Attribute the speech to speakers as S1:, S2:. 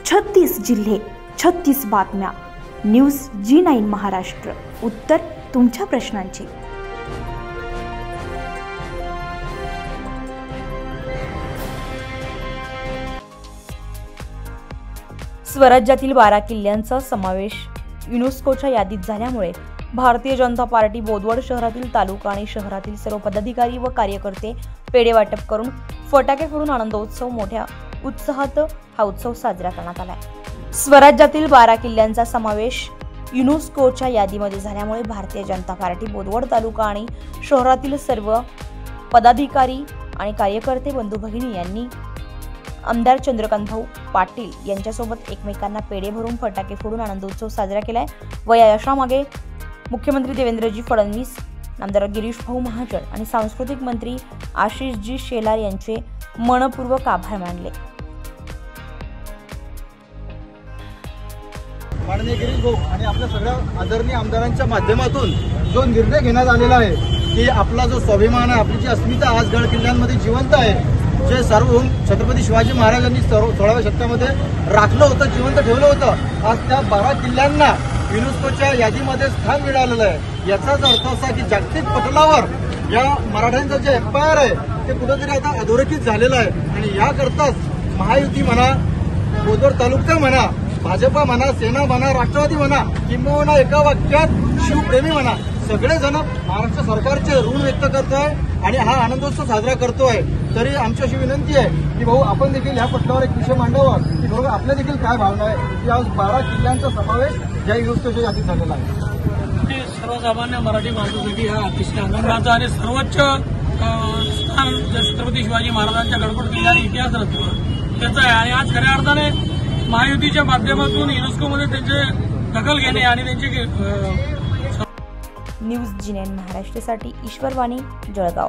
S1: 36 जिल्हे, 36 बातम्या. News G9 Maharashtra. उत्तर तुमच्या प्रश्नांचे. स्वराज्यातील 12 किल्ल्यांचा समावेश युनेस्कोच्या यादीत झाल्यामुळे भारतीय जनता पार्टी बोदवड शहरातील तालुका आणि शहरातील सर्व पदाधिकारी व कार्यकर्ते पेढे वाटप करून फटाके फोडून आनंदोत्सव मोठ्या उत्साहात हा उत्सव साजरा करण्यात आला. स्वराज्यातील 12 किल्ल्यांचा समावेश युनेस्कोच्या यादीमध्ये झाल्यामुळे भारतीय जनता पार्टी बोदवड तालुका आणि शहरातील सर्व पदाधिकारी आणि कार्यकर्ते बंधू भगिनी यांनी आमदार चंद्रकांतभाऊ पाटील यांच्यासोबत एकमेकांना पेढे भरून फटाके फोडून आनंदोत्सव साजरा केलाय व या यशामागे मुख्यमंत्री देवेंद्रजी फडणवीस, आमदार गिरीश भाऊ महाजन आणि सांस्कृतिक मंत्री आशिषजी शेलार यांचे मनपूर्वक आभार मानले.
S2: माननीय गिरीश भाऊ आणि आपल्या सगळ्या आदरणीय आमदारांच्या माध्यमातून जो निर्णय घेण्यात आलेला आहे की आपला जो स्वाभिमान आहे, आपली जी अस्मिता आज गड किल्ल्यांमध्ये जिवंत आहे, जे सार्वभौम छत्रपती शिवाजी महाराजांनी 16व्या शतकामध्ये राखलं होतं, जिवंत ठेवलं होतं, आज त्या 12 किल्ल्यांना युनेस्कोच्या यादीमध्ये स्थान मिळालेलं आहे. याचाच अर्थ असा की जागतिक पटलावर या मराठ्यांचं जे एम्पायर आहे ते कुठेतरी आता अधोरेखित झालेलं आहे. आणि याकरताच महायुती म्हणा, बोदवड तालुका म्हणा, भाजपा म्हणा, सेना म्हणा, राष्ट्रवादी म्हणा, किंबहुना एका वाक्यात शिवप्रेमी म्हणा, सगळेजण महाराष्ट्र सरकारचे ऋण व्यक्त करतोय आणि हा आनंदोत्सव साजरा करतोय. तरी आमची अशी विनंती आहे की भाऊ आपण देखील ह्या पटलावर एक विषय मांडावा की बरोबर आपल्या देखील काय भावना आहे की आज 12 किल्ल्यांचा समावेश या युनेस्कोच्या यादीत झालेला आहे.
S3: सर्वसामान्य मराठी माणसासाठी हा अतिशय आनंदाचा आणि सर्वोच्च स्थान छत्रपती शिवाजी महाराजांच्या गडकोट किल्ल्याने इतिहास रचला त्याचा आहे. आणि आज खऱ्या अर्थाने महायुतीच्या माध्यमातून युनेस्कोमध्ये त्यांचे दखल घेणे आणि त्यांची
S1: न्यूज G9 महाराष्ट्रासाठी ईश्वर वाणी, जळगाव.